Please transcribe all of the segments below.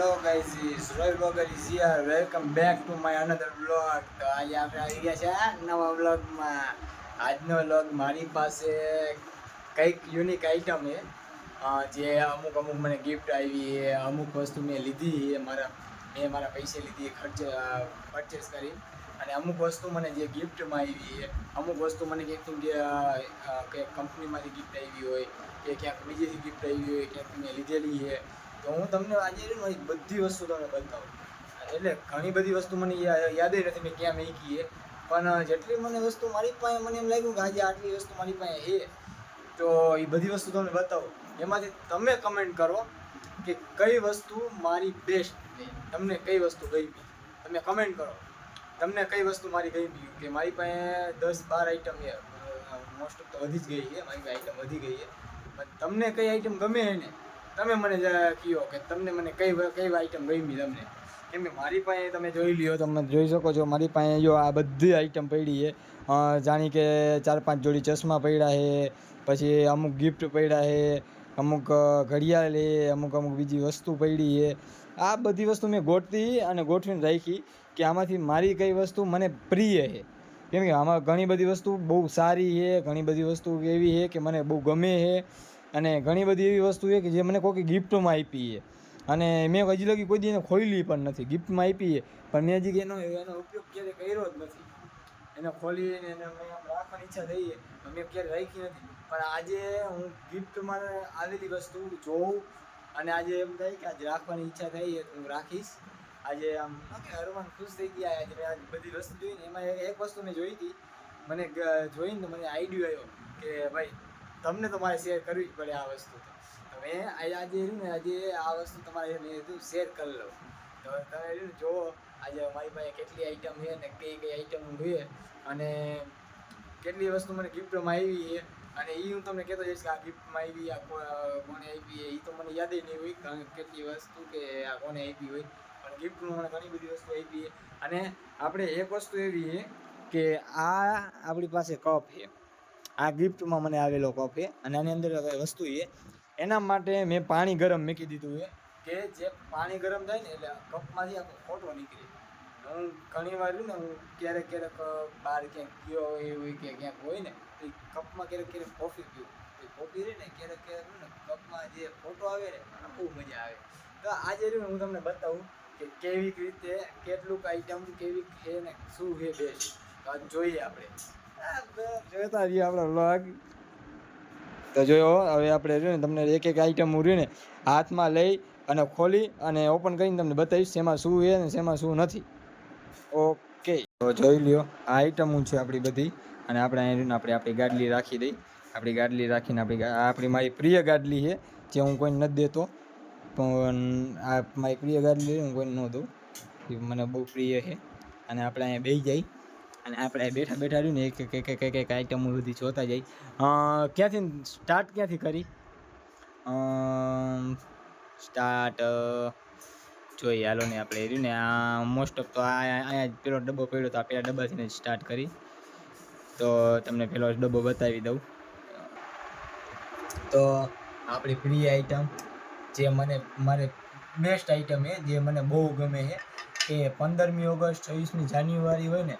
Hello guys, Roy blogger is here. Welcome back to my another blog. તો આજે આપણે આવી ગયા છે નવા બ્લોગમાં. આજનો બ્લોગ મારી પાસે કંઈક યુનિક આઈટમ છે, જે અમુક મને ગિફ્ટ આવી છે. અમુક વસ્તુ મેં લીધી છે, મેં મારા પૈસે લીધી, પરચેસ કરી. અને અમુક વસ્તુ મને જે ગિફ્ટમાં આવી છે, અમુક વસ્તુ મને કે કંપનીમાંથી ગિફ્ટ આવી હોય કે ક્યાંક બીજેથી ગિફ્ટ આવી હોય, ક્યાંક મેં લીધેલી છે. તો હું તમને આજે બધી વસ્તુ તમને બતાવું. એટલે ઘણી બધી વસ્તુ મને યાદ નથી મેં ક્યાં મૂકી છે, પણ જેટલી મને વસ્તુ મારી પાસે મને એમ લાગ્યું કે આજે આટલી વસ્તુ મારી પાસે છે, તો એ બધી વસ્તુ તમને બતાવું. એમાંથી તમે કમેન્ટ કરો કે કઈ વસ્તુ મારી બેસ્ટ છે, તમને કઈ વસ્તુ ગમી. તમે કમેન્ટ કરો તમને કઈ વસ્તુ મારી ગમી. કે મારી પાસે 10-12 આઈટમ છે, મોસ્ટ ઓફ તો વધી જ ગઈ છે, મારી પાસે આઈટમ વધી ગઈ છે. પણ તમને કઈ આઈટમ ગમે ને તમે મને કહો કે તમને મને કઈ આઈટમ ગમી તમને. કેમ કે મારી પાસે તમે જોઈ લ્યો, તમે જોઈ શકો છો મારી પાસે જો આ બધી આઈટમ પડી છે. જાણી કે 4-5 જોડી ચશ્મા પડ્યા છે, પછી અમુક ગિફ્ટ પડ્યા છે, અમુક ઘડિયાળ છે, અમુક બીજી વસ્તુ પડી છે. આ બધી વસ્તુ મેં ગોઠવીને રાખી કે આમાંથી મારી કઈ વસ્તુ મને પ્રિય છે. કેમ કે આમાં ઘણી બધી વસ્તુ બહુ સારી છે, ઘણી બધી વસ્તુ એવી છે કે મને બહુ ગમે છે. અને ઘણી બધી એવી વસ્તુ છે કે જે મને કોઈ ગિફ્ટમાં આપી છે, અને મેં હજી લગી કોઈ દી એને ખોલી પણ નથી. ગિફ્ટમાં આપી છે પણ મેં હજી એનો ઉપયોગ ક્યારેય કર્યો જ નથી. એને ખોલીને એને રાખવાની ઈચ્છા થઈ છે, મેં ક્યારેય રાખી નથી. પણ આજે હું ગિફ્ટમાં આવેલી વસ્તુ જોઉં અને આજે એમ થાય કે આજે રાખવાની ઈચ્છા થઈ છે, તો હું રાખીશ. આજે આમ હરમાન ખુશ થઈ ગયા. આજે મેં બધી વસ્તુ જોઈને એમાં એક વસ્તુ મેં જોઈ હતી, મને જોઈને તો મને આઈડિયો આવ્યો કે ભાઈ તમને તો મારે શેર કરવી જ પડે આ વસ્તુ. તો મેં આજે આ વસ્તુ તમારે મેં કીધું શેર કરી લઉં. તો તમે જુઓ આજે મારી પાસે કેટલી આઈટમ છે ને કઈ આઈટમ જોઈએ, અને કેટલી વસ્તુ મને ગિફ્ટમાં આવી છે. અને એ હું તમને કહેતો જઈશ કે આ ગિફ્ટમાં આવી, આ કોને આપી એ તો મને યાદ નહીં હોય કારણ કે કેટલી વસ્તુ કે આ કોને આપી હોય. પણ ગિફ્ટમાં મને ઘણી બધી વસ્તુ આપી છે. અને આપણે એક વસ્તુ એવી છે કે આ આપણી પાસે કપ છે, આ ગિફ્ટમાં મને આવેલો કપ છે. અને આની અંદર વસ્તુ છે, એના માટે મેં પાણી ગરમ મૂકી દીધું છે કે જે પાણી ગરમ થાય ને એટલે કપમાંથી આખો ફોટો નીકળે. હું ઘણી વાર ને હું ક્યારેક બહાર ક્યાંક ગયો હોય કે ક્યાંક હોય ને તો કપમાં ક્યારેક કોફી પીવું. તો કોફી રહે ને ક્યારેક ને કપમાં જે ફોટો આવે ને બહુ મજા આવે. તો આજે હું તમને બતાવું કે કેવી રીતે કેટલુંક આઈટમ કેવી છે ને શું છે બેસ્ટ. જોઈએ આપણે જોતા રહીએ આપણા વ્લોગ. તો જોયો હવે આપણે રહ્યું ને તમને એક આઈટમ રહ્યું ને હાથમાં લઈ અને ખોલી અને ઓપન કરીને તમને બતાવીશ શેમાં શું છે ને શેમાં શું નથી. ઓકે, તો જોઈ લ્યો આ આઈટમ છે આપણી બધી. અને આપણે અહીં આપણી ગાડલી રાખી દઈ. આપણી ગાડલી રાખીને આપણી મારી પ્રિય ગાડલી છે, જે હું કોઈને નથી દેતો. પણ આ મારી પ્રિય ગાડલી હું કોઈને ન દઉં, એ મને બહુ પ્રિય છે. અને આપણે અહીંયા બેસી જાય અને આપણે બેઠા રહ્યું ને એક આઈટમ બધી જોતા જાય. ક્યાંથી સ્ટાર્ટ કરી સ્ટાર્ટ જોઈએ હાલો ને. આપણે રહ્યું ને આ મોસ્ટ ઓફ તો અહીંયા પેલો ડબ્બો પડ્યો તો આ પેલા ડબ્બાથી સ્ટાર્ટ કરી. તો તમને પેલો ડબ્બો બતાવી દઉં. તો આપણી પ્રિય આઈટમ જે મારે બેસ્ટ આઈટમ છે, જે મને બહુ ગમે છે, કે 15મી ઓગસ્ટ 26મી જાન્યુઆરી હોય ને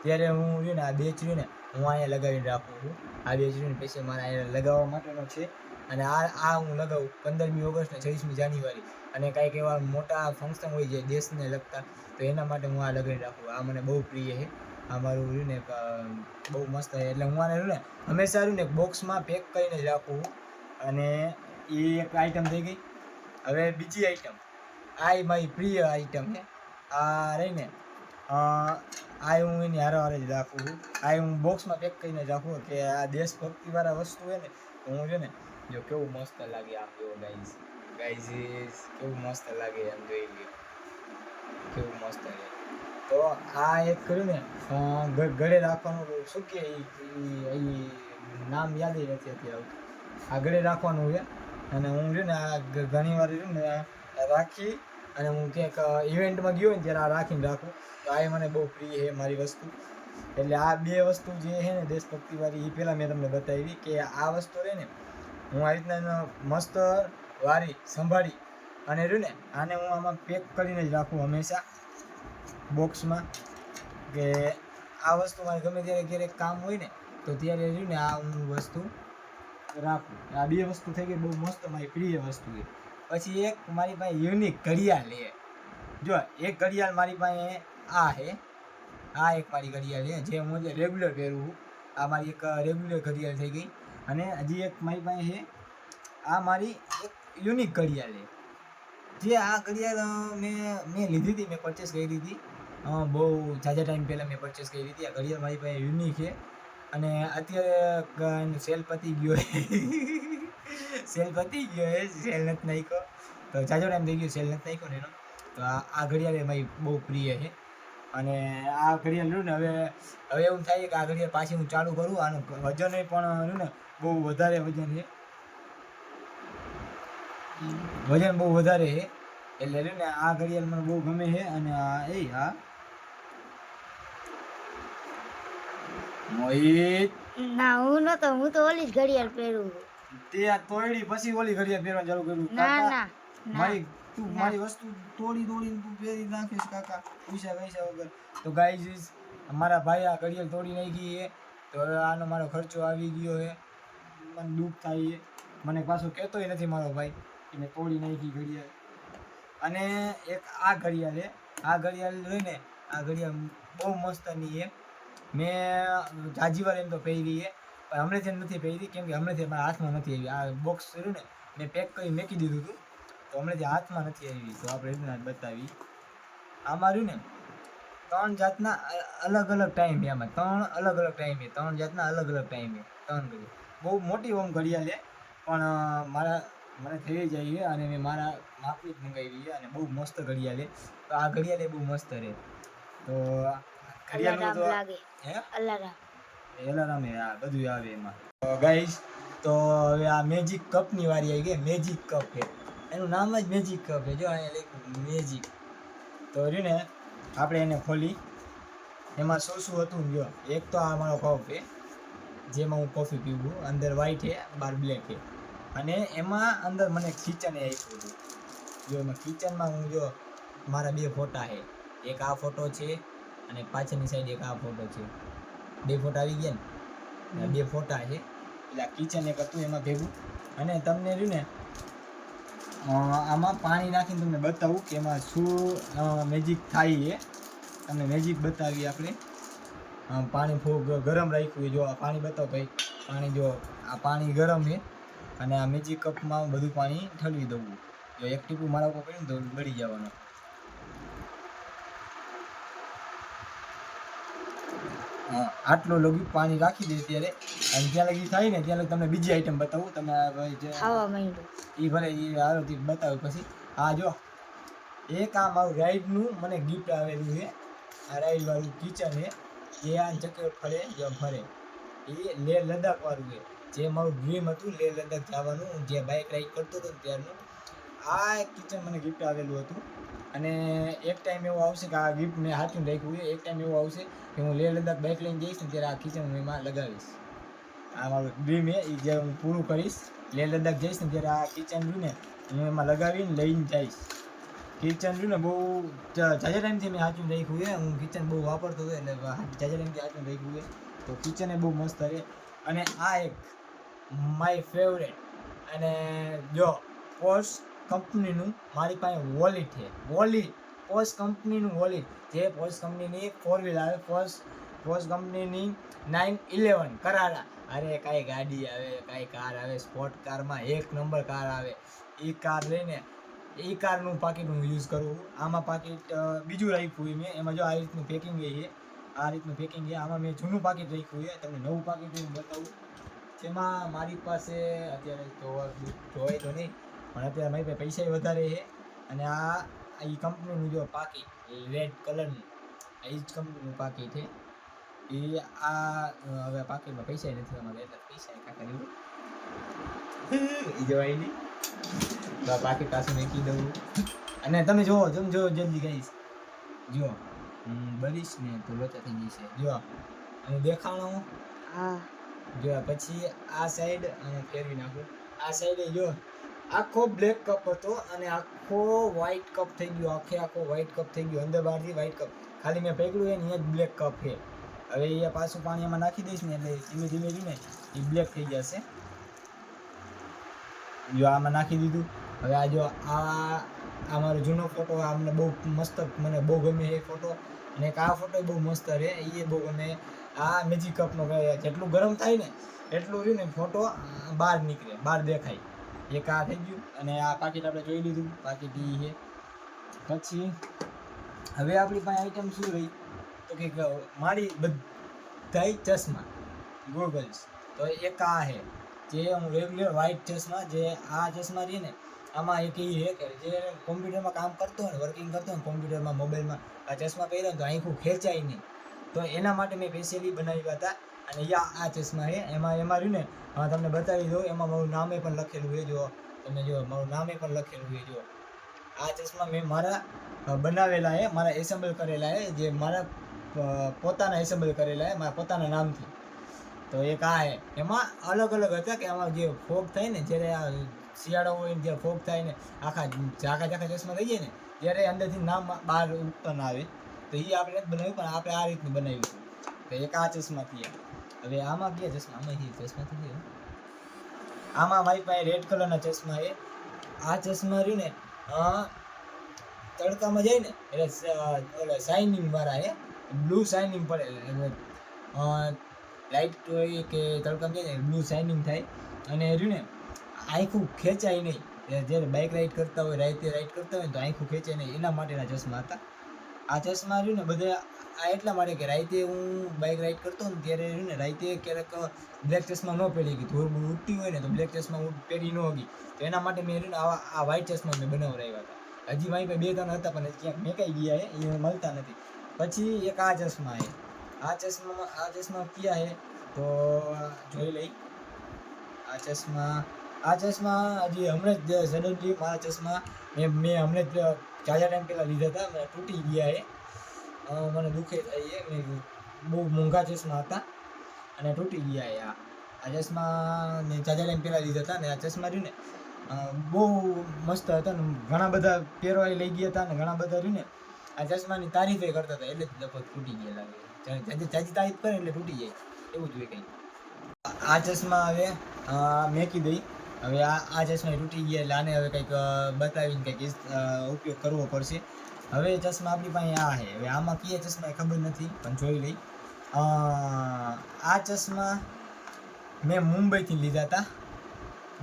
ત્યારે હું રહ્યું ને આ બેચ રહ્યું ને હું અહીંયા લગાવીને રાખું છું. આ બેચ રહ્યું ને પછી મારે અહીંયા લગાવવા માટેનો છે. અને આ હું લગાવું 15મી ઓગસ્ટ ને 26મી જાન્યુઆરી અને કાંઈક એવા મોટા ફંક્શન હોય જે દેશને લગતા, તો એના માટે હું આ લગાવીને રાખું. આ મને બહુ પ્રિય છે. આ મારું રહ્યું ને બહુ મસ્ત છે. એટલે હું આને રહ્યું ને હંમેશા રહ્યું ને બોક્સમાં પેક કરીને જ રાખું. અને એ એક આઈટમ થઈ ગઈ. હવે બીજી આઈટમ, આ મારી પ્રિય આઈટમ છે. આ રહીને આ હું એની હારે જ રાખું. આ હું બોક્સમાં પેક કરીને જ રાખું કે આ દેશભક્તિવાળા વસ્તુ હોય ને તો હું છે ને જો કેવું મસ્ત લાગે આમ જો ગાઈઝ કેવું મસ્ત લાગે એમ જોઈ લ્યો કેવું મસ્ત છે. તો આ એક કર્યું ને ગળે રાખવાનું શું કે નામ યાદ નથી અત્યારે. આ ગળે રાખવાનું છે. અને હું છે ને આ ઘણી વાર છે ને રાખી અને હું ક્યાંક ઇવેન્ટમાં ગયો હોય ને ત્યારે આ રાખીને રાખું. તો આ મને બહુ પ્રિય છે મારી વસ્તુ. એટલે આ બે વસ્તુ જે છે ને દેશભક્તિવાળી એ પહેલાં મેં તમને બતાવી કે આ વસ્તુ રહે ને હું આ રીતના મસ્ત વારી સંભાળી અને રહ્યું ને આને હું આમાં પેક કરીને જ રાખું હંમેશા બોક્સમાં, કે આ વસ્તુ મારે ગમે ત્યારે ક્યારેક કામ હોય ને તો ત્યારે રહ્યું ને આ હું વસ્તુ રાખું. આ બે વસ્તુ થઈ ગઈ બહુ મસ્ત મારી પ્રિય વસ્તુ છે. પછી એક મારી પાસે યુનિક ઘડિયાળ છે. જો એક ઘડિયાળ મારી પાસે આ છે, આ એક મારી ઘડિયાળ છે જે હું રેગ્યુલર પહેરું છું. આ મારી એક રેગ્યુલર ઘડિયાળ થઈ ગઈ. અને હજી એક મારી પાસે છે, આ મારી એક યુનિક ઘડિયાળ છે. જે આ ઘડિયાળ મેં લીધી હતી, મેં પરચેસ કરી હતી બહુ ઝાઝા ટાઈમ પહેલાં મેં પરચેસ કરી હતી. આ ઘડિયાળ મારી પાસે યુનિક છે અને અત્યારે સેલ પતી ગયો સેલ પતી ગયો છે, સેલ નથી નાખ્યો તો ઝાઝો ટાઈમ થઈ ગયો સેલ નથી નાખ્યો ને એનો. તો આ ઘડિયાળ એ મારી બહુ પ્રિય છે. અને આ ઘડિયાળ લ્યું ને હવે એવું થાય કે આ ઘડિયાળ પાછી હું ચાલુ કરું. આનું વજન પણ રહ્યું ને બહુ વધારે વજન છે, વજન બહુ વધારે છે એટલે રહ્યું ને આ ઘડિયાળ મને બહુ ગમે છે. અને આ મોહિત ના હું નતો, હું તો ઓલી જ ઘડિયાળ પહેરું. તે આ તોડી પછી ઓલી ઘડિયાળ પહેરવાનું ચાલુ કર્યું? ના ના મારી તું મારી વસ્તુ તોડીને તું પહેરી નાખીશ કાકા, પૈસા વગર. તો ગાઈઝ મારા ભાઈ આ ઘડિયાળ તોડી નાખી છે, તો હવે આનો મારો ખર્ચો આવી ગયો છે. મને દુઃખ થાય છે, મને પાછો કહેતોય નથી મારો ભાઈ કે મેં તોડી નાખી ઘડિયાળ. અને એક આ ઘડિયાળ છે, આ ઘડિયાળ હોય ને આ ઘડિયાળ બહુ મસ્તની છે. મેં જાજી વાર એમ તો પહેરી છે પણ હમણાંથી નથી પહેરી, કેમ કે હમણાંથી મારા હાથમાં નથી આવી. આ બોક્સ રહ્યું ને મેં પેક કરી મૂકી દીધું હતું તો હમણાંથી હાથમાં નથી આવી. તો આપણે એમને બતાવી. આમાં રહ્યું ને 3 જાતના અલગ અલગ ટાઈમ છે. આમાં 3 અલગ અલગ ટાઈમ છે, 3 જાતના અલગ અલગ ટાઈમ છે. 3 ઘડિયાળ બહુ મોટી ઘડિયાળ છે પણ મને થઈ જાય છે અને મેં મારા માપની જ મંગાવી છે અને બહુ મસ્ત ઘડિયાળ છે. તો આ ઘડિયાળ બહુ મસ્ત રહે. તો ઘડિયાળનું તો એલારામ આ બધું આવે એમાં. તો ગાઈસ તો હવે આ મેજિક કપની વારી આવી ગઈ. મેજિક કપ છે, એનું નામ જ મેજિક કપ છે. જો અહીંયા લખ્યું મેજિક. તો રહ્યું ને આપણે એને ખોલી, એમાં શું હતું જો. એક તો આ મારો કપ છે જેમાં હું કોફી પીવું. અંદર વ્હાઈટ છે, બહાર બ્લેક છે. અને એમાં અંદર મને કિચન આપ્યું હતું. જો એમાં કિચનમાં હું જો મારા 2 ફોટા છે, એક આ ફોટો છે અને પાછળની સાઈડ એક આ ફોટો છે. 2 ફોટા આવી ગયા ને, 2 ફોટા છે. એટલે કિચન એક હતું એમાં ભેગું. અને તમને રહ્યું ને આમાં પાણી નાખીને તમને બતાવું કે એમાં શું મેજિક થાય છે. તમને મેજિક બતાવીએ આપણે. પાણી ગરમ રાખ્યું. જો આ પાણી બતાવો ભાઈ. પાણી જો આ પાણી ગરમ છે અને આ મેજિક કપમાં બધું પાણી ઠલવી દઉં. જો એક ટીપું મારા ઉપર પડ્યું તો બળી જવાનું. આટલું લગી પાણી રાખી દે ત્યારે, અને ત્યાં લગી થાય ને ત્યાં લગી તમને બીજી આઈટમ બતાવું. તમે ખાવા માંડ્યું એ ભલે એ આરોથી બતાવ્યું પછી. હા જો એક આ મારું રાઈડનું મને ગિફ્ટ આવેલું છે. આ રાઈડવાળું કિચન છે. એ આ ચક્કર ફરે જો ફરે એ લેહ લદ્દાખ વાળું છે. જે મારું ડ્રીમ હતું લેહ લદ્દાખ જવાનું, જે બાઇક રાઈડ કરતો હતો ત્યારનું આ કિચન મને ગિફ્ટ આવેલું હતું. અને એક ટાઈમ એવો આવશે કે આ ગિફ્ટ મેં હાથમાં રાખ્યું છે. એક ટાઈમ એવો આવશે કે હું લેહ લદ્દાખ બાઇક લઈને જઈશ ને ત્યારે આ કિચન હું એમાં લગાવીશ. આ મારું ડ્રીમ છે, એ જે હું પૂરું કરીશ. લેહ લદ્દાખ જઈશ ને ત્યારે આ કિચન રહ્યું ને હું એમાં લગાવીને લઈને જઈશ. કિચન રહ્યું ને બહુ ઝાઝા ટાઈમથી મેં હાથમાં રાખ્યું છે. હું કિચન બહુ વાપરતો હતો એટલે ઝાઝા ટાઈમથી હાથમાં રાખ્યું છે. તો કિચન એ બહુ મસ્ત રહે. અને આ એક માય ફેવરેટ અને જો પોર્સ કંપનીનું મારી પાસે વોલેટ છે. પોર્સ કંપનીનું વોલેટ, જે પોર્સ કંપનીની 4 વ્હીલ આવે, પોર્સ કંપનીની 911 કરારા. અરે કાંઈ ગાડી આવે, કાંઈ કાર આવે, સ્પોર્ટ કારમાં 1 નંબર કાર આવે. એ કાર લઈને એ કારનું પાકીટ હું યુઝ કરું. આમાં પાકીટ બીજું રાખ્યું મેં. એમાં જો આ રીતનું પેકિંગ છે, આ રીતનું પેકિંગ છે. આમાં મેં જૂનું પાકીટ રાખ્યું છે. તમને નવું પાકીટ હું બતાવું. જેમાં મારી પાસે અત્યારે જોવાય તો નહીં પણ અત્યારે મારી પાસે પૈસા વધારે છે. અને આ એ કંપનીનું જો પાકીટ રેડ કલરનું, એ જ કંપનીનું પાકીટ છે. એ આ હવે પાકીટમાં પૈસા નથી અમારે, એટલે પૈસા કાકા દેવું એ જવાય નહીં. તો આ પાકીટ પાછું મૂકી દઉં. અને તમે જુઓ જલ્દી કહીશ. જો બરીશ ને તો લોચા થઈ જશે. જો અને દેખાણું હા જો પછી આ સાઈડ ફેરવી નાખું. આ સાઈડે જો આખો બ્લેક કપ હતો અને આખો વ્હાઈટ કપ થઈ ગયો, આખો વ્હાઈટ કપ થઈ ગયો, અંદર બહારથી વ્હાઈટ કપ. ખાલી મેં પકડ્યું છે ને અહીંયા જ બ્લેક કપ છે. હવે એ પાછું પાણી એમાં નાખી દઈશ ને એટલે ધીમે ધીમે ધીમે એ બ્લેક થઈ જશે. જો આમાં નાખી દીધું. હવે આ જો આ મારો જૂનો ફોટો, આ મને બહુ મસ્ત, મને બહુ ગમે એ ફોટો. અને એક આ ફોટો બહુ મસ્ત રહે, એ બહુ ગમે. આ મેજિક કપનો જેટલું ગરમ થાય ને એટલું રહ્યું ને ફોટો બહાર નીકળે, બહાર દેખાય. એક આ થઈ ગયું. અને આ પાકીટ આપણે જોઈ લીધું, પાકીટ એ છે. પછી હવે આપણી પાસે આઈટમ શું રહી તો કે મારી બધાય ચશ્મા ગોગલ્સ. તો એક આ છે જે હું રેગ્યુલર વ્હાઈટ ચશ્મા, જે આ ચશ્મા રહી ને આમાં એક એ છે કે જે કોમ્પ્યુટરમાં કામ કરતો હોય ને, વર્કિંગ કરતો હોય ને કોમ્પ્યુટરમાં, મોબાઈલમાં, આ ચશ્મા પહેર્યો ને તો આંખું ખેંચાય નહીં. તો એના માટે મેં સ્પેશિયલી બનાવ્યા હતા. અને આ ચશ્મા છે, એમાં રહ્યું ને તમને બતાવી દઉં, એમાં મારું નામે પણ લખેલું છે. જો તમે જો મારું નામે પણ લખેલું છે. જો આ ચશ્મા મેં મારા બનાવેલા છે, મારા એસેમ્બલ કરેલા છે, જે મારા પોતાના એસેમ્બલ કરેલા છે, મારા પોતાના નામથી. તો એક આ છે, એમાં અલગ અલગ હતા કે આમાં જે ફોગ થાય ને, જ્યારે આ શિયાળો હોય ને જ્યારે ફોગ થાય ને, આખા ઝાખા ચશ્મા થઈ જાય ને ત્યારે અંદરથી નામ બહાર ઉત્પન્ન આવે. તો એ આપણે જ બનાવ્યું, પણ આપણે આ રીતનું બનાવ્યું હતું. તો એક આ ચશ્મા થયા. હવે આમાં ગયા ચશ્મા, આમાં ચશ્મા થઈ ગયા. આમાં મારી પાસે રેડ કલરના ચશ્મા છે. આ ચશ્મા રહ્યું ને તડકામાં જાય ને એટલે શાઇનિંગ વાળા છે, બ્લુ શાઇનિંગ પડે, લાઇટ હોય કે તડકામાં જાય ને બ્લુ શાઇનિંગ થાય. અને રહ્યું ને આંખું ખેંચાય નહીં, જ્યારે બાઇક રાઇડ કરતા હોય, રાતે રાઇડ કરતા હોય ને તો આંખું ખેંચાય નહીં, એના માટેના ચશ્મા હતા. આ ચશ્મા રહ્યું ને બધા આ એટલા માટે કે રાતે હું બાઇક રાઇડ કરતો ને ત્યારે રહ્યું ને રાતે ક્યારેક બ્લેક ચશ્મા ન પહેરી ગઈ, ધૂળ ઉડતી હોય ને તો બ્લેક ચશ્મા હું પહેરી ન ગઈ. તો એના માટે મેં રહ્યું ને આ વ્હાઈટ ચશ્મા મેં બનાવડાવ્યા હતા. હજી મારી પાસે 2-3 હતા પણ ક્યાંક મેકાઈ ગયા છે, એ મળતા નથી. પછી એક આ ચશ્મા છે. આ ચશ્મા ક્યાં છે તો જોઈ લઈ. આ ચશ્મા હજી હમણાં જ સડનલી મારા ચશ્મા મેં હમણાં જ જાજા ટાઈમ પહેલાં લીધા હતા, મને તૂટી ગયા છે. મને દુઃખે થાય છે, બહુ મોંઘા ચશ્મા હતા અને તૂટી ગયા છે. આ ચશ્મા મેં જાજા ટાઈમ પહેલાં લીધા હતા. ને આ ચશ્મા રહ્યું ને બહુ મસ્ત હતા ને ઘણા બધા પહેરવા લઈ ગયા હતા ને ઘણા બધા રહ્યું ને આ ચશ્માની તારીફે કરતા હતા, એટલે જ લગભગ તૂટી ગયા લાગે. જાજી તારીફ કરે એટલે તૂટી જાય, એવું જ હોય કંઈ. આ ચશ્મા હવે મેકી દઈ. હવે આ ચશ્મા તૂટી ગયા એટલે આને હવે કંઈક બતાવીને કંઈક ઉપયોગ કરવો પડશે. હવે ચશ્મા આપણી પાસે આ છે. હવે આમાં કયા ચશ્મા એ ખબર નથી પણ જોઈ લઈ. આ ચશ્મા મેં મુંબઈથી લીધા હતા.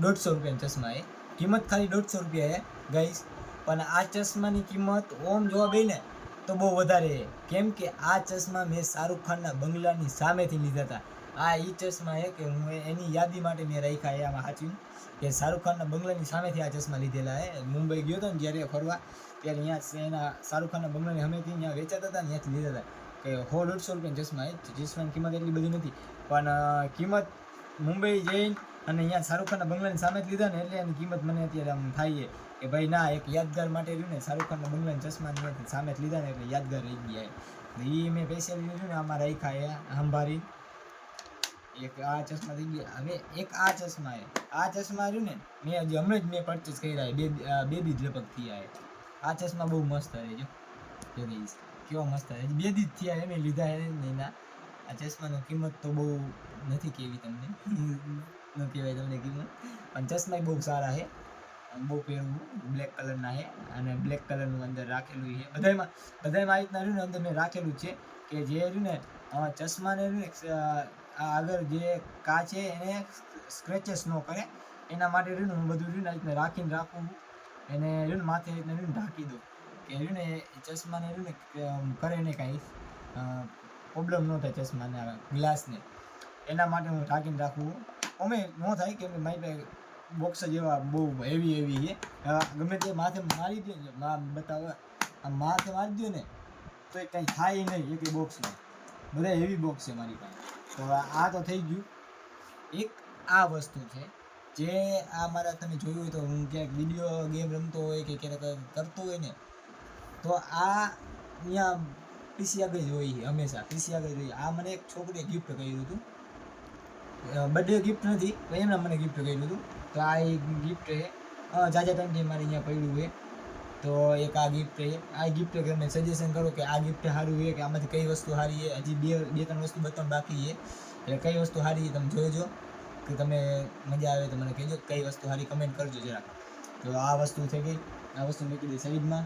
150 રૂપિયાના ચશ્મા એ, કિંમત ખાલી 150 રૂપિયા છે ગાઈસ. પણ આ ચશ્માની કિંમત ઓમ જોવા ગઈ ને તો બહુ વધારે છે. કેમ કે આ ચશ્મા મેં શાહરુખ ખાનના બંગલાની સામેથી લીધા હતા. આ એ ચશ્મા છે કે હું એની યાદી માટે મેં રાખ્યા છે આમાં સાચું, કે શાહરુખ ખાનના બંગલાની સામેથી આ ચશ્મા લીધેલા છે. મુંબઈ ગયો હતો ને જ્યારે ફરવા, ત્યારે અહીંયા એના શાહરુખ ખાનના બંગલાની સામેથી અહીંયા વેચાતા હતા ને ત્યાંથી લીધા હતા. કે 100-150 રૂપિયાના ચશ્મા છે. ચશ્માની કિંમત એટલી બધી નથી, પણ કિંમત મુંબઈ જઈને અને અહીંયા શાહરુખ ખાનના બંગલાની સામે જ લીધા ને એટલે એની કિંમત મને અત્યારે આમ થાય છે કે ભાઈ ના, એક યાદગાર માટે રહ્યું ને શાહરુખ ખાનના બંગલાની ચશ્માની સામે જ લીધા ને એટલે યાદગાર રહી ગયા. એ મેં પૈસા લીધું ને આમાં રાખ્યા સંભાળી. એક આ ચશ્મા થઈ ગયા. હવે એક આ ચશ્મા છે. આ ચશ્મા રહ્યું ને મેં હજી હમણાં જ મેં પરચેસ કર્યા, બે દી જ લગભગ થયા છે. આ ચશ્મા બહુ મસ્ત રહે જો, કેવો મસ્ત રહે. 2 દી જ થયા છે મેં લીધા છે એના. આ ચશ્માની કિંમત તો બહુ નથી કેવી તમને, ન કહેવાય તમને કિંમત, પણ ચશ્મા બહુ સારા છે. બહુ પહેરવું, બ્લેક કલરના છે અને બ્લેક કલરનું અંદર રાખેલું છે. બધામાં આ રીતના રહ્યું ને અંદર મેં રાખેલું છે કે જે રહ્યું ને ચશ્માને રહ્યું ને આગળ જે કાચ છે એને સ્ક્રેચેસ ન કરે એના માટે રહ્યું ને હું બધું રહ્યું ને રીતના રાખીને રાખું. એને રહ્યું ને માથે રીતના રહ્યું ને ઢાંકી દઉં કે રહ્યું ને ચશ્માને રહ્યું ને કરે ને કાંઈ પ્રોબ્લેમ ન થાય ચશ્માના ગ્લાસને, એના માટે હું ઢાંકીને રાખું. અમે ન થાય કે મારી પાસે બોક્સ જેવા બહુ હેવી છે, ગમે તે માથે મારી દે ને બતાવે, આમ માથે મારી દો ને તો એ કંઈ થાય નહીં. એક બોક્સમાં બધા હેવી બોક્સ છે મારી પાસે. તો આ તો થઈ ગયું. એક આ વસ્તુ છે જે આ મારા તમે જોયું હોય તો હું ક્યાંક વિડીયો ગેમ રમતો હોય કે ક્યારેક કરતો હોય ને તો આ અહીંયા પીસી આગળ જ હોય, હંમેશા પીસી આગળ જોઈએ. આ મને એક છોકરીએ ગિફ્ટ કર્યું હતું, બર્થડે ગિફ્ટ નથી પણ એમણે મને ગિફ્ટ કર્યું હતું. તો આ એક ગિફ્ટ છે. જાજા ટાઈમથી મારે અહીંયા પડ્યું છે. તો એક આ ગિફ્ટ છે. આ ગિફ્ટ તમે સજેશન કરો કે આ ગિફ્ટ સારું છે કે આમાંથી કઈ વસ્તુ સારી છે. હજી બે ત્રણ વસ્તુ બતાવવાનું બાકી છે, એટલે કઈ વસ્તુ સારી છે તમે જોજો, કે તમે મજા આવે તો મને કહેજો કઈ વસ્તુ સારી, કમેન્ટ કરજો જરાક. તો આ વસ્તુ થઈ ગઈ, આ વસ્તુ મૂકી દઈ સાઈડમાં.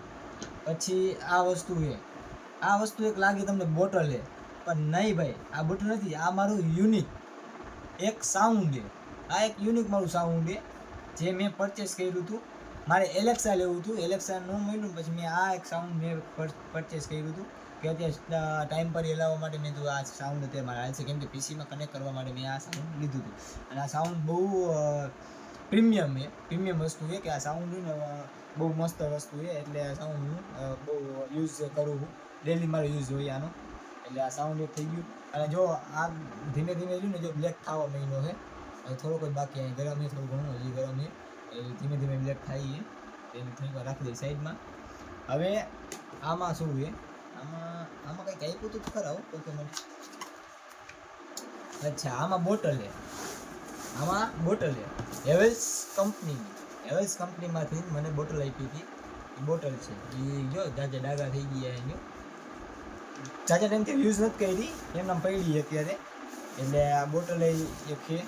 પછી આ વસ્તુ છે, આ વસ્તુ એક લાગે તમને બોટલ છે, પણ નહીં ભાઈ, આ બોટલ નથી. આ મારું યુનિક એક સાઉન્ડ છે. આ એક યુનિક મારું સાઉન્ડ છે જે મેં પરચેસ કર્યું હતું. મારે એલેક્સા લેવું હતું, એલેક્સા ન મળ્યું, પછી મેં આ એક સાઉન્ડ મેં પરચેસ કર્યું હતું કે અત્યારે ટાઈમ પર લાવવા માટે મેં તો આ સાઉન્ડ અત્યારે મારે હાલ છે, કેમ કે પીસીમાં કનેક્ટ કરવા માટે મેં આ સાઉન્ડ લીધું હતું. અને આ સાઉન્ડ બહુ પ્રીમિયમ છે, પ્રીમિયમ વસ્તુ છે કે આ સાઉન્ડ છે ને બહુ મસ્ત વસ્તુ છે. એટલે આ સાઉન્ડ હું બહુ યુઝ કરું છું, ડેલી મારો યુઝ હોય આનો. એટલે આ સાઉન્ડ એક થઈ ગયું. અને જો આ ધીમે ધીમે રહ્યું ને, જો બ્લેક થવા મહિનો છે, થોડોક જ બાકી, અહીં ગરમ છે, થોડું ઘણું હજી ગરમ છે, એ ધીમે ધીમે બ્લેક થાય છે. એને થોડીક વાર રાખી દઈએ સાઈડમાં. હવે આમાં શું છે, આમાં કંઈક આપ્યું હતું ખરા તો મને. અચ્છા, આમાં બોટલ છે, આમાં બોટલ છે હેવેલ્સ કંપનીની. હેવેલ્સ કંપનીમાંથી મને બોટલ આપી હતી. એ બોટલ છે એ જો જાજા ડાઘા થઈ ગયા એની, જાજા ટાઈમથી યુઝ નથી કરી, એમનામ પડી અત્યારે. એટલે આ બોટલ એક છે,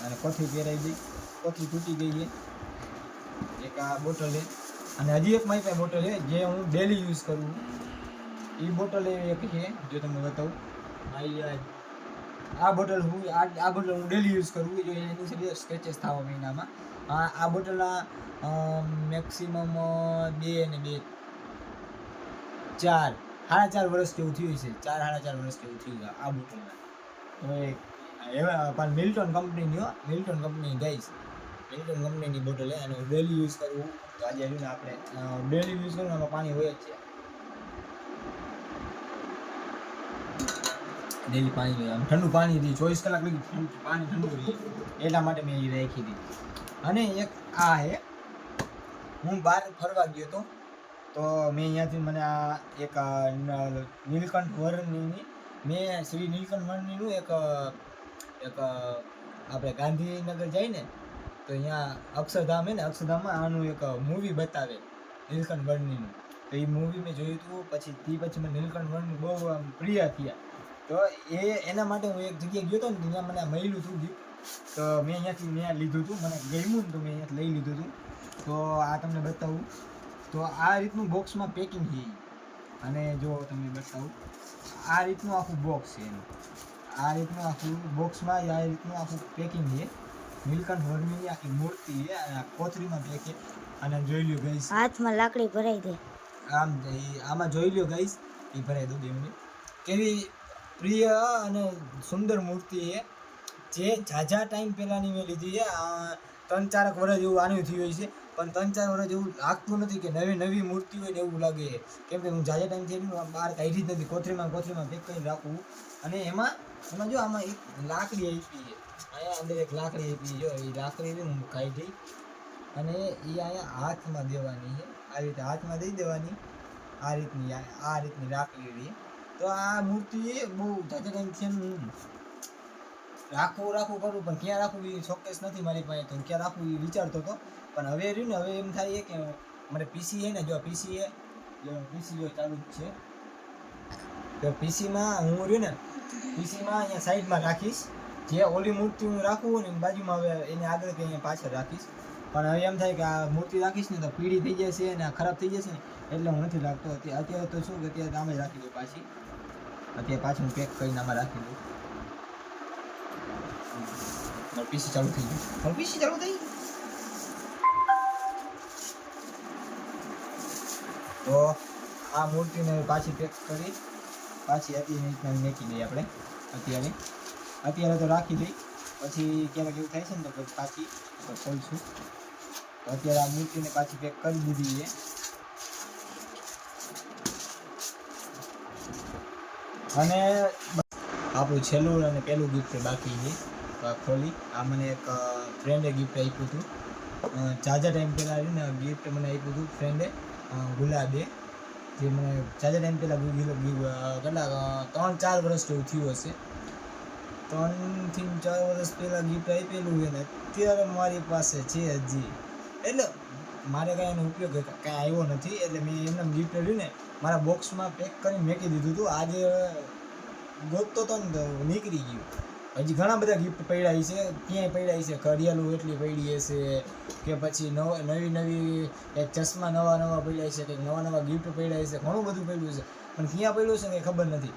અને કોથળી પહેરાવી દઈ, કોથળી તૂટી ગઈ છે. એક આ બોટલ છે, અને હજી એક મારી પાસે બોટલ છે જે હું ડેલી યુઝ કરું. એ બોટલ એક છે, જો તમને બતાવું. આ બોટલ હું ડેલી યુઝ કરું. જો એની સાથે સ્ક્રેચેસ થવા મહિનામાં. આ બોટલના મેક્સિમમ 2 અને 2 4 સાડા 4 વર્ષ જેવું થયું છે. 4 સાડા 4 વર્ષ જેવું થયું આ બોટલના. તો પણ મિલ્ટન કંપનીની, મિલ્ટન કંપની ગાઈસ, મિલ્ટન કંપનીની બોટલ છે, અને ડેલી યુઝ કરવું. તો આજે ને આપણે ડેલી યુઝ કરવું, આમાં પાણી હોય જ છે, ડેલી પાણી હોય. આમ ઠંડુ પાણી રહી, 24 કલાક લગી પાણી ઠંડુ રહી, એટલા માટે મેં એ રાખી હતી. અને એક આ છે, હું બહાર ફરવા ગયો હતો, તો મેં અહીંયાથી મને આ એક નીલકંઠ વર્ણિની, મેં શ્રી નીલકંઠ વર્ણિનું એક આપણે ગાંધીનગર જાય ને તો અહીંયા અક્ષરધામ છે ને, અક્ષરધામમાં આનું એક મૂવી બતાવે નીલકંઠ વર્ણિનું. તો એ મૂવી મેં જોયું હતું. પછી મને નીલકંઠ વર્ણિ બહુ પ્રિય થયા. તો એના માટે હું એક જગ્યાએ ગયો હતો ને, ત્યાં મને મળ્યું હતું ગિફ્ટ. તો મેં અહીંયાથી લીધું હતું, મને ગમ્યું ને તો મેં અહીંયાથી લઈ લીધું હતું. તો આ તમને બતાવું. તો આ રીતનું બોક્સમાં પેકિંગ છે, અને જો તમને બતાવું, આ રીતનું આખું બોક્સ છે એનું. આ રીતનું આખું બોક્સમાં આ રીતનું આખું પેકિંગ છે. નીલકંઠ વર્ણિની આખી મૂર્તિ છે, અને આ કોથળીમાં પેકે. અને જોઈ લ્યો ગાઈસ, હાથમાં લાકડી ભરાઈ દે. આમાં જોઈ લ્યો ગાઈસ, એ ભરાઈ દો 2 મિનિટ. કેવી પ્રિય અને સુંદર મૂર્તિ છે, જે ઝાઝા ટાઈમ પહેલાંની મેં લીધી છે. 3-4 વર્ષ જેવું આનું થયું હોય છે, પણ 3-4 વર્ષ જેવું લાગતું નથી કે નવી મૂર્તિ હોય ને એવું લાગે. કેમ કે હું ઝાઝા ટાઈમથી બહાર કાઢી જ નથી, કોથળીમાં પેક કરી રાખવું. અને એમાં જો આમાં એક લાકડી આપી છે, અહીંયા અંદર એક લાકડી આપી, જો એ લાકડી હું કાઢી, અને એ અહીંયા હાથમાં દેવાની છે. આ રીતે હાથમાં દઈ દેવાની, આ રીતની લાકડી રહી. તો આ મૂર્તિ બહુ ઝાઝા ટાઈમથી હું રાખવું કરું, પણ ક્યાં રાખવું એ ચોક્કસ નથી મારી પાસે. તો ક્યાં રાખવું એ વિચારતો હતો, પણ હવે રહ્યું ને, હવે એમ થાય કે મારે પીસી છે ને, જો પીસી છે, જો પીસી જો ચાલુ જ છે. તો પીસીમાં હું રહ્યું ને, પીસીમાં અહીંયા સાઈડમાં રાખીશ. જે ઓલી મૂર્તિ હું રાખું ને બાજુમાં, હવે એને આગળ કે અહીંયા પાછળ રાખીશ. પણ હવે એમ થાય કે આ મૂર્તિ રાખીશ ને તો પીળી થઈ જશે અને ખરાબ થઈ જશે ને, એટલે હું નથી રાખતો. અત્યારે તો શું કે અત્યારે આમે રાખી દઉં પાછી. અત્યારે પાછું હું પેક કરીને આમાં રાખી દઉં. પીસી ચાલુ થઈ ગયું, પીસી ચાલુ થઈ. તો આ મૂર્તિને પાછી પેક કરી, પાછી અત્યારે મેકી દઈએ આપણે. અત્યારે તો રાખી દઈ, પછી ક્યારેક એવું થાય છે ને તો પાછી ખોલશું. તો અત્યારે આ મૂર્તિને પાછી પેક કરી દીધી છે. અને આપણું છેલ્લું અને પહેલું ગિફ્ટ બાકી છે, તો આ ખોલી. આ મને એક ફ્રેન્ડે ગિફ્ટ આપ્યું હતું. ઝાઝા ટાઈમ પહેલાં ને ગિફ્ટ મને આપ્યું હતું ફ્રેન્ડે, ગુલાબે, જે મને ઝાઝા ટાઈમ પહેલાં કેટલા 3-4 વર્ષ જેવું થયું હશે. 3 થી 4 વર્ષ પહેલાં ગિફ્ટ આપેલું છે ને અત્યારે મારી પાસે છે હજી. એટલે મારે કાંઈ એનો ઉપયોગ કાંઈ આવ્યો નથી, એટલે મેં એમને ગિફ્ટ રહ્યું ને મારા બોક્સમાં પેક કરીને મેકી દીધું હતું. આજે ગોતતો તો ને નીકળી ગયું. હજી ઘણા બધા ગિફ્ટ પડ્યા છે, ક્યાંય પડ્યા છે, ઘડિયાળું એટલી પડી હશે કે પછી નવી એક ચશ્મા નવા પડ્યા છે, કંઈક નવા ગિફ્ટ પડ્યા છે, ઘણું બધું પડ્યું છે, પણ ક્યાં પડ્યું છે કંઈ ખબર નથી.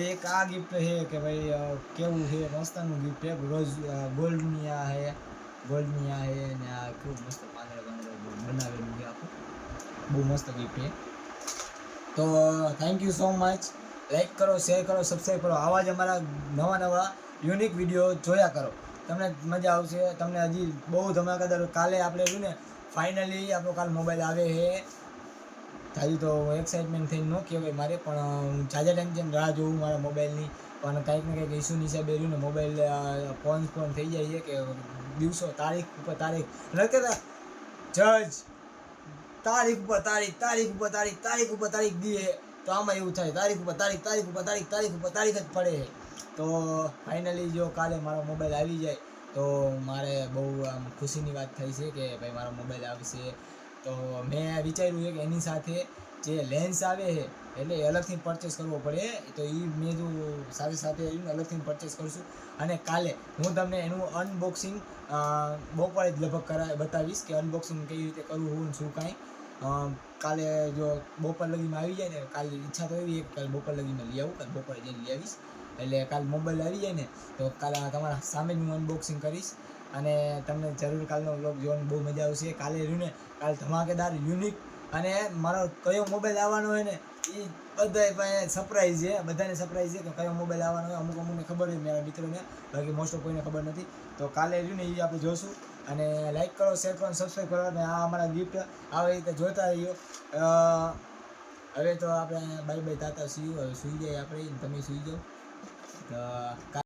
એક આ ગિફ્ટ છે કે ભાઈ કેવું છે, મસ્તનું ગિફ્ટ છે, ગોલ્ડની આ છે, ને આ કેવું મસ્ત પાંદડા બનાવેલું છે આખું, બહુ મસ્ત ગિફ્ટ છે. તો thank you so much. Like કરો, શેર કરો, સબસ્ક્રાઈબ કરો. આવા જ અમારા નવા યુનિક વિડીયો જોયા કરો, તમને મજા આવશે. તમને હજી બહુ ધમાકાદાર કાલે આપણે રહ્યું ને ફાઇનલી આપણો કાલ મોબાઈલ આવે છે. હજી તો એક્સાઇટમેન્ટ થઈને ન કહેવાય મારે, પણ હું જાજા ટાઈમથી રાહ જોઉં મારા મોબાઈલની, પણ કંઈક ને કંઈક ઇસ્યુની હિસાબે રહ્યું ને મોબાઈલ ફોન થઈ જાય છે કે દિવસો તારીખ ઉપર તારીખ લખતા જજ તારીખ ઉપર તારીખ દે, તો આમાં એવું થાય તારીખ ઉપર તારીખ જ પડે. તો ફાઇનલી જો કાલે મારો મોબાઈલ આવી જાય તો મારે બહુ આમ ખુશીની વાત થઈ છે કે ભાઈ મારો મોબાઈલ આવશે. તો મેં વિચાર્યું છે કે એની સાથે જે લેન્સ આવે છે એટલે અલગથી પરચેસ કરવો પડે, તો એ મેં જો સાથે અલગથી પરચેસ કરશું. અને કાલે હું તમને એનું અનબોક્સિંગ બપોરે જ લગભગ બતાવીશ કે અનબોક્સિંગ કેવી રીતે કરવું હું શું કાંઈ. કાલે જો બપોર લગીમાં આવી જાય ને, કાલે ઈચ્છા તો એવી કે કાલે બપોર લગીમાં લઈ આવું, કાલે બપોરે જઈને લઈ આવીશ. એટલે કાલે મોબાઈલ આવી જાય ને તો કાલે તમારા સામે જ હું અનબોક્સિંગ કરીશ, અને તમને જરૂર કાલનો વ્લોગ જોવાની બહુ મજા આવશે. કાલે રહ્યું ને કાલે ધમાકેદાર યુનિક, અને મારો કયો મોબાઈલ આવવાનો હોય ને એ બધાય પાસે સરપ્રાઈઝ છે, બધાને સરપ્રાઈઝ છે કે કયો મોબાઈલ આવવાનો હોય. અમુકને ખબર હોય, મારા મિત્રોને, બાકી મોસ્ટ ઓફ કોઈને ખબર નથી. તો કાલે રહ્યું ને એ આપણે જોશું. અને લાઈક કરો, શેર કરો, સબસ્ક્રાઈબ કરો, અને આ અમારા ગિફ્ટ આવી રીતે જોતા રહીએ. હવે તો આપણે બાય તાતા સુઈ જાય આપણે, તમે સુઈ જાઓ.